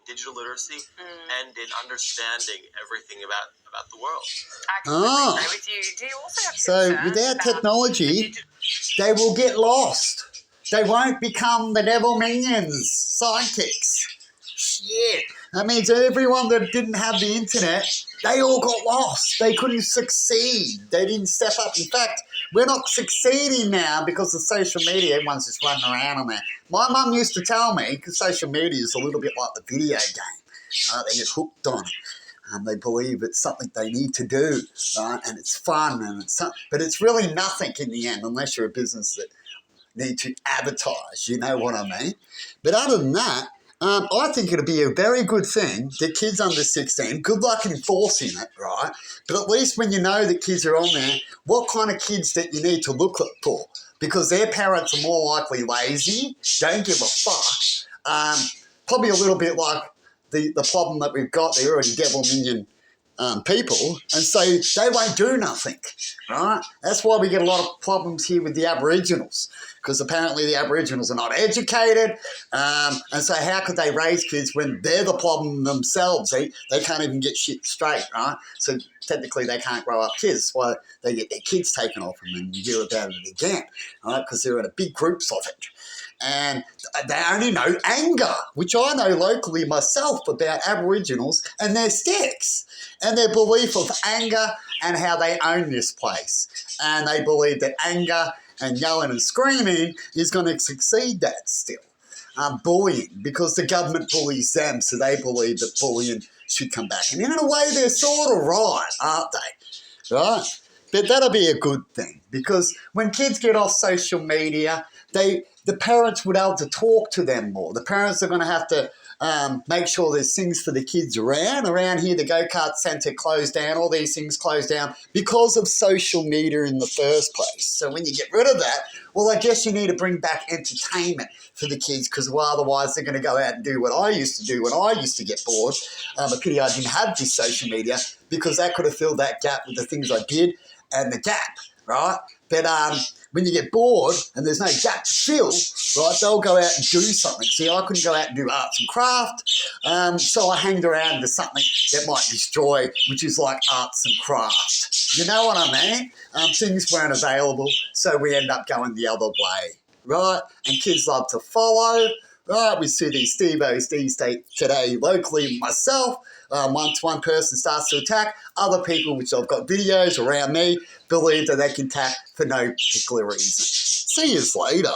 digital literacy and in understanding everything about the world. I completely agree with you. Do you also have So concerns without about technology, they will get lost. They won't become the devil minions, sidekicks. Shit. That means everyone that didn't have the internet, they all got lost. They couldn't succeed. They didn't step up. In fact, we're not succeeding now because of social media. Everyone's just running around on there. My mum used to tell me, because social media is a little bit like the video game. They get hooked on it. They believe it's something they need to do, right? And it's fun, but it's really nothing in the end, unless you're a business that need to advertise. You know what I mean? But other than that, I think it'd be a very good thing that kids under 16, good luck enforcing it, right? But at least when you know that kids are on there, what kind of kids that you need to look for? Because their parents are more likely lazy, don't give a fuck. Probably a little bit like the problem that we've got, they're already devil minion people, and so they won't do nothing, right? That's why we get a lot of problems here with the Aboriginals, because apparently the Aboriginals are not educated, and so how could they raise kids when they're the problem themselves? They can't even get shit straight, right? So technically they can't grow up kids. That's why they get their kids taken off them, and you hear about it again, right? Because they're in a big groups of it. And they only know anger, which I know locally myself about Aboriginals and their sticks and their belief of anger and how they own this place. And they believe that anger and yelling and screaming is going to succeed that still. Bullying, because the government bullies them, so they believe that bullying should come back. And in a way, they're sort of right, aren't they? Right? But that'll be a good thing, because when kids get off social media, the parents would be able to talk to them more. The parents are going to have to make sure there's things for the kids around. Around here, the go-kart centre closed down, all these things closed down because of social media in the first place. So when you get rid of that, well, I guess you need to bring back entertainment for the kids, because otherwise they're going to go out and do what I used to do when I used to get bored. A pity I didn't have this social media, because that could have filled that gap with the things I did and the gap, right? But when you get bored and there's no gap to fill, right, they'll go out and do something. See, I couldn't go out and do arts and craft, so I hanged around to something that might destroy, which is like arts and craft. You know what I mean? Things weren't available, so we end up going the other way, right? And kids love to follow, right? We see these Steve-O's these days today locally, myself. Once one person starts to attack, other people, which I've got videos around me, believe that they can attack for no particular reason. See you later.